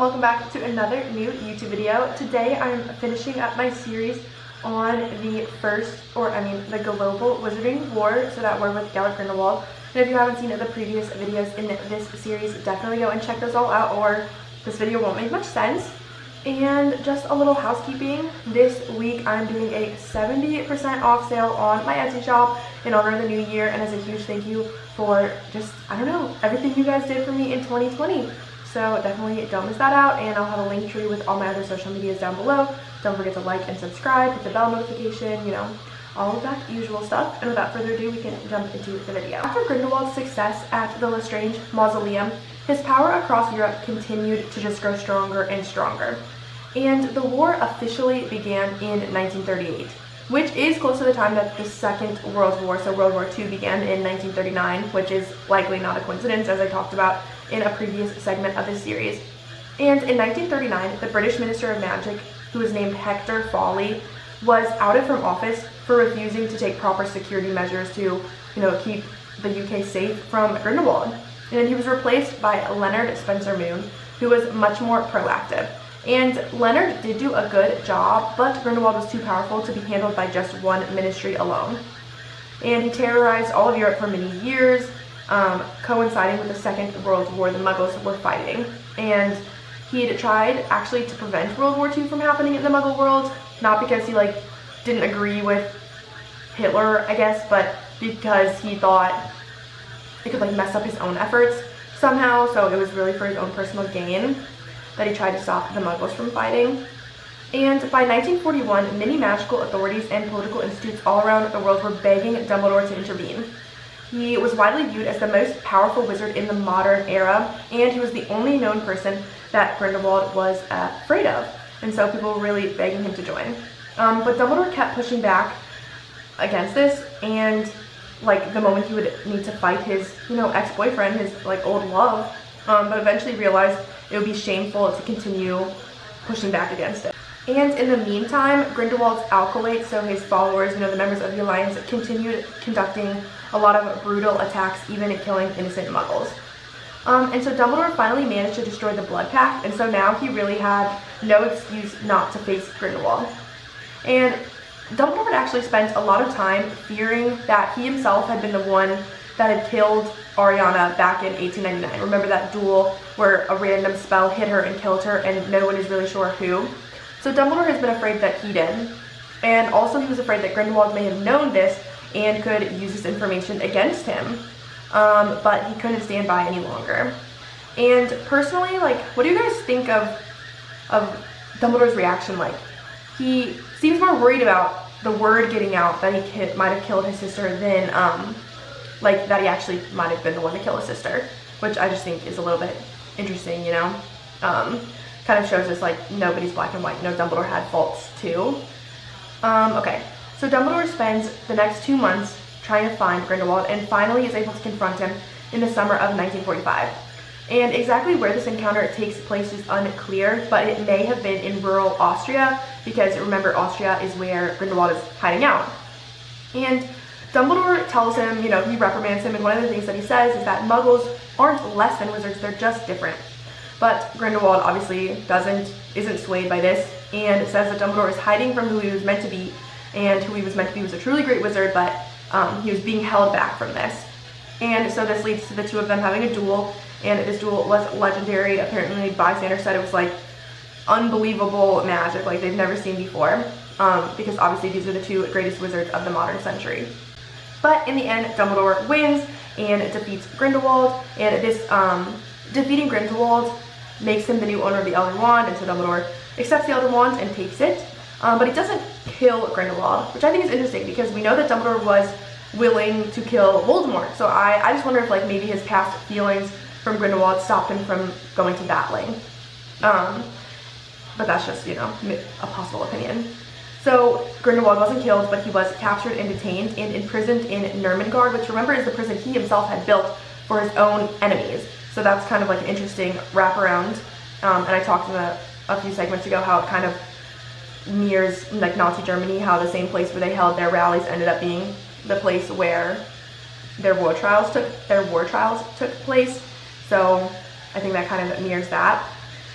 welcome back to another new YouTube video. Today I'm finishing up my series on the the Global Wizarding War, so that war with Yall Grindelwald. And if you haven't seen the previous videos in this series, definitely go and check those all out, or this video won't make much sense. And just a little housekeeping, this week I'm doing a 70% off sale on my Etsy shop in honor of the new year, and as a huge thank you for just, everything you guys did for me in 2020. So definitely don't miss that out, and I'll have a link tree with all my other social medias down below. Don't forget to like and subscribe, hit the bell notification, all of that usual stuff. And without further ado, we can jump into the video. After Grindelwald's success at the Lestrange Mausoleum, his power across Europe continued to just grow stronger and stronger. And the war officially began in 1938, which is close to the time that the Second World War, so World War II, began in 1939, which is likely not a coincidence, as I talked about in a previous segment of this series. And in 1939, the British Minister of Magic, who was named Hector Fawley, was outed from office for refusing to take proper security measures to, keep the UK safe from Grindelwald. And he was replaced by Leonard Spencer Moon, who was much more proactive. And Leonard did do a good job, but Grindelwald was too powerful to be handled by just one ministry alone. And he terrorized all of Europe for many years, coinciding with the Second World War the Muggles were fighting. And he had tried actually to prevent World War II from happening in the Muggle world, not because he didn't agree with Hitler, I guess, but because he thought it could mess up his own efforts somehow. So it was really for his own personal gain that he tried to stop the Muggles from fighting. And by 1941, many magical authorities and political institutes all around the world were begging Dumbledore to intervene. He was widely viewed as the most powerful wizard in the modern era, and he was the only known person that Grindelwald was afraid of. And so people were really begging him to join. But Dumbledore kept pushing back against this, and the moment he would need to fight his, ex-boyfriend, his old love, but eventually realized it would be shameful to continue pushing back against it. And in the meantime, Grindelwald's acolytes, so his followers, the members of the Alliance, continued conducting a lot of brutal attacks, even killing innocent Muggles. And so Dumbledore finally managed to destroy the Blood Pact, and so now he really had no excuse not to face Grindelwald. And Dumbledore had actually spent a lot of time fearing that he himself had been the one that had killed Ariana back in 1899. Remember that duel where a random spell hit her and killed her, and no one is really sure who? So Dumbledore has been afraid that he did, and also he was afraid that Grindelwald may have known this and could use this information against him, but he couldn't stand by any longer. And personally, what do you guys think of Dumbledore's reaction? He seems more worried about the word getting out that he might have killed his sister than that he actually might have been the one to kill his sister, which I just think is a little bit interesting, kind of shows us nobody's black and white. Dumbledore had faults too. Okay, so Dumbledore spends the next 2 months trying to find Grindelwald, and finally is able to confront him in the summer of 1945. And exactly where this encounter takes place is unclear, but it may have been in rural Austria, because remember, Austria is where Grindelwald is hiding out. And Dumbledore tells him, he reprimands him, and one of the things that he says is that Muggles aren't less than wizards, they're just different. But Grindelwald obviously isn't swayed by this, and says that Dumbledore is hiding from who he was meant to be, and who he was meant to be was a truly great wizard, but he was being held back from this. And so this leads to the two of them having a duel, and this duel was legendary. Apparently, bystanders said it was unbelievable magic, they've never seen before, because obviously these are the two greatest wizards of the modern century. But in the end, Dumbledore wins and defeats Grindelwald, and this defeating Grindelwald makes him the new owner of the Elder Wand, and so Dumbledore accepts the Elder Wand and takes it. But he doesn't kill Grindelwald, which I think is interesting, because we know that Dumbledore was willing to kill Voldemort. So I just wonder if maybe his past feelings from Grindelwald stopped him from going to battling. But that's just, a possible opinion. So Grindelwald wasn't killed, but he was captured and detained and imprisoned in Nurmengard, which remember is the prison he himself had built for his own enemies. So that's kind of an interesting wraparound. And I talked in a few segments ago how it kind of mirrors Nazi Germany, how the same place where they held their rallies ended up being the place where their war trials took place. So I think that kind of mirrors that.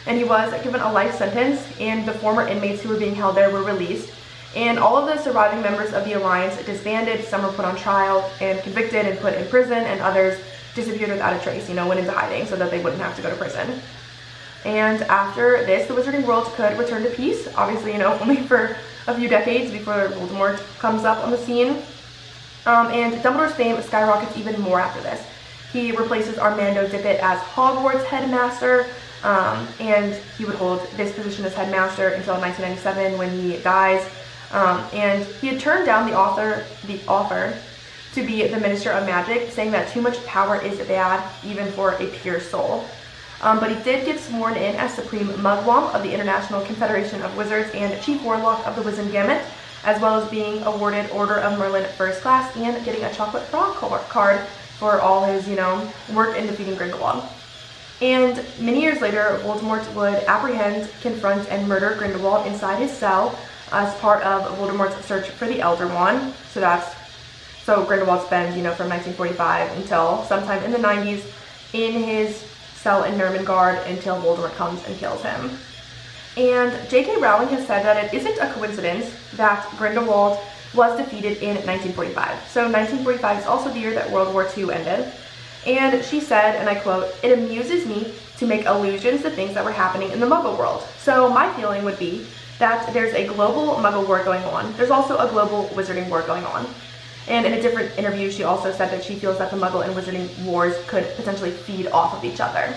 and he was given a life sentence, and the former inmates who were being held there were released. And all of the surviving members of the Alliance disbanded. Some were put on trial and convicted and put in prison, and others disappeared without a trace, went into hiding so that they wouldn't have to go to prison. And after this, the Wizarding World could return to peace, obviously, only for a few decades before Voldemort comes up on the scene. And Dumbledore's fame skyrockets even more after this. He replaces Armando Dippet as Hogwarts headmaster, and he would hold this position as headmaster until 1997 when he dies. And he had turned down the offer to be the Minister of Magic, saying that too much power is bad, even for a pure soul. But he did get sworn in as Supreme Mugwump of the International Confederation of Wizards and Chief Warlock of the Wizengamot, as well as being awarded Order of Merlin First Class and getting a chocolate frog card for all his, work in defeating Grindelwald. And many years later, Voldemort would apprehend, confront, and murder Grindelwald inside his cell as part of Voldemort's search for the Elder Wand. So Grindelwald spends, from 1945 until sometime in the 90s in his cell in Nurmengard until Voldemort comes and kills him. And J.K. Rowling has said that it isn't a coincidence that Grindelwald was defeated in 1945. So 1945 is also the year that World War II ended. And she said, and I quote, "It amuses me to make allusions to things that were happening in the Muggle world." So my feeling would be that there's a global Muggle war going on. There's also a global Wizarding war going on. And in a different interview, she also said that she feels that the Muggle and Wizarding wars could potentially feed off of each other.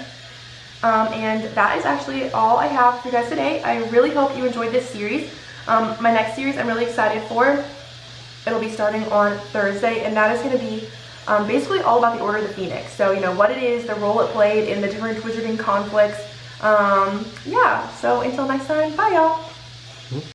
And that is actually all I have for you guys today. I really hope you enjoyed this series. My next series I'm really excited for. It'll be starting on Thursday, and that is going to be basically all about the Order of the Pheonix. So, what it is, the role it played in the different Wizarding conflicts. Yeah, so until next time, bye y'all!